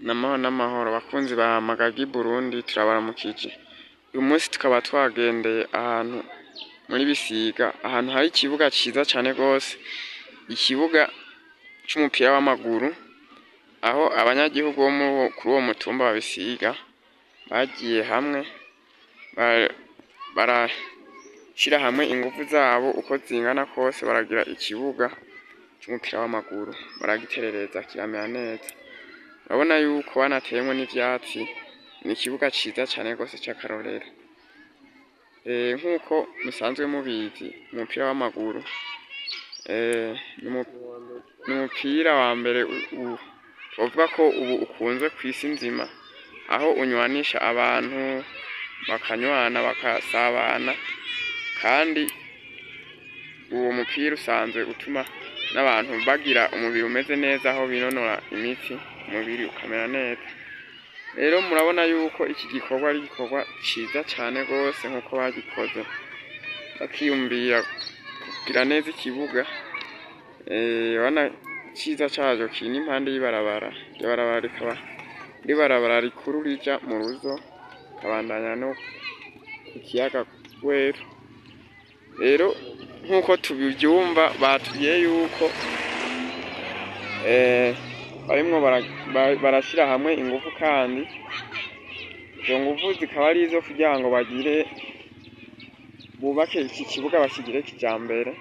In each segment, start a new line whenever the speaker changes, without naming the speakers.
N'amahoro bakunzi ba Magagi Burundi turabaramukije. Uyu munsi tukaba twagendeye ahantu muri Bisiga, ahantu hari ikibuga ciza cane gose, ikibuga c'umupira w'amaguru, aho abanyagihugu bo kuri uwo mutumba wa Bisiga bagiye hamwe barashira hamwe inguvu zabo uko zingana kose baragira ikibuga c'umupira w'amaguru, baragiterereza kiramera neza. Urabona yuko banateyemwo n'ivyatsi, ni ikibuga ciza cane gose c'akarorero. Nkuko musanzwe mubizi umupira w'amaguru ni umupira wa mbere twovuga ko ubu ukunzwe kw'isi nzima, aho unywanisha abantu bakanywana bakasabana, kandi uwo mupira usanzwe utuma n'abantu bagira umubiri umeze neza, aho binonora imitsi umubiri ukamera neza. Rero murabona yuko iki gikorwa ari igikorwa ciza cane gose, nkuko bagikoze bakiyumvira kugira neza ikibuga. Urabona ciza cajo kiri n'impande y'ibarabara, iryo barabara rikaba ibarabara rikuru rija mu Ruzo kabandanya no ku kiyaga Rweru. Rero nkuko tubivyumva batubwiye yuko barimwo barashira hamwe ingufu, kandi izo nguvu zikaba ari izo kugira ngo bubake iki kibuga bakigire kijambere.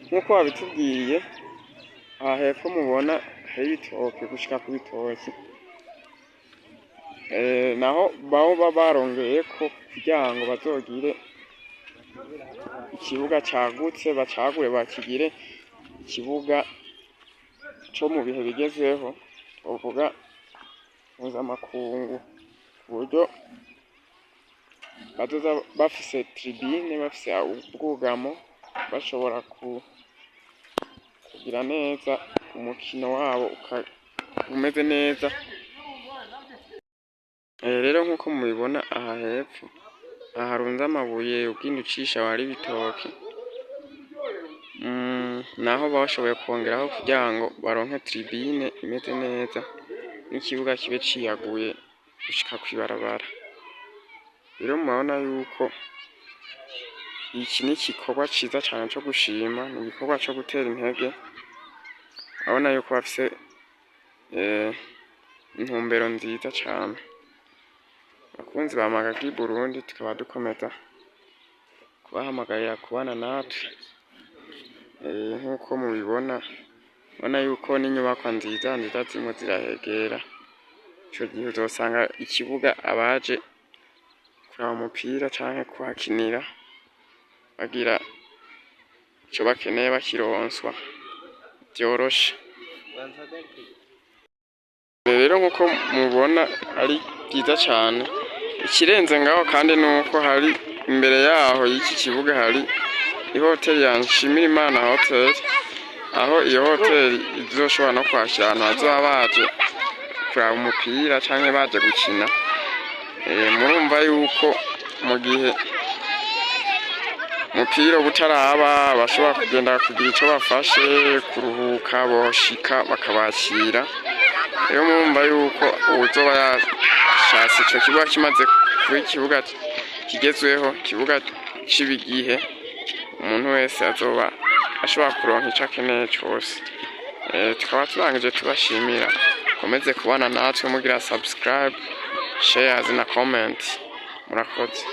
Nkuko babitubwiye, aha hepfo mubona hari ibitoke gushika ku bitoki, naho baba barongeyeko kugira ngo bazogire ikibuga cagutse, bacagure bakigire ikibuga co mu bihe bigezweho, twovuga mpuzamakungu, ku buryo bazoza bafise tribune, bafise ubwugamo, bashobora kugira neza umukino wabo umeze neza. Rero nkuko mubibona aha hepfo, aha harunze amabuye ugenda ucisha wari ibitoki, naho bashoboye kongeraho kugira ngo baronke tribune imeze neza, n'ikibuga kibe ciyaguye gushika kw'ibarabara. Rero murabona yuko iki ni igikorwa ciza cane co gushima, ni igikorwa co gutera intege. Urabona yuko bafise intumbero nziza cane. Bakunzi ba Magagi Burundi, tukaba dukomeza kubahamagarira kubana natwe. Nkuko mubibona, ubona yuko n'inyubakwa nziza zirimo zirahegera. Ico gihe uzosanga ikibuga abaje kuraba umupira canke kuhakinira bagira ico bakeneye bakironswa vyoroshe. Rero nkuko mubona ari byiza cane. Ikirenze ngaho kandi nuko hari imbere yaho y'iki kibuga hari ihoteli ya Nshimirimana Hotel, aho iyo hoteli izoshobora no kwakira abantu bazoba baje kuraba umupira canke baje gukina. Murumva yuko mu gihe umupira butaraba bashobora kugenda kugira ico bafashe, kuruhuka, boshika bakabakira. Rero murumva yuko uzoba yashatse ico kibuga kimaze kuba ikibuga kigezweho, ikibuga c'ibigihe, umuntu wese azoba ashobora kuronka ico akeneye cose. Tukaba turangije tubashimira, komeze kubana natwe mugira subscribe, shares na comment. Murakoze.